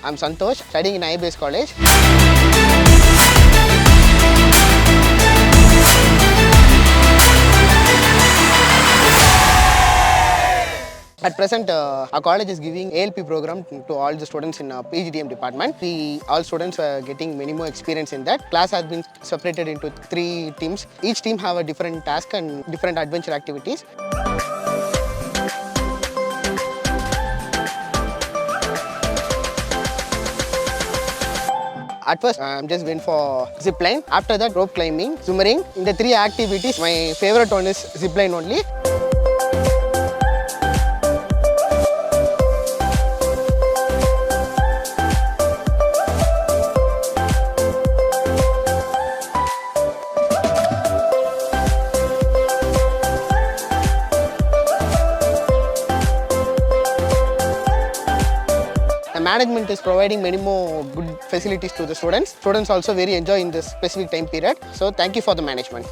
I'm Santosh, studying in IIBS College. At present, our college is giving ALP program to all the students in PGDM department. All students are getting many more experience in that. Class has been separated into 3 teams. Each team have a different task and different adventure activities. At first, I'm just went for zipline. After that, rope climbing, swimming. In the 3 activities, my favorite one is zipline only. The management is providing many more good facilities to the students. Students also very enjoy in this specific time period. So thank you for the management.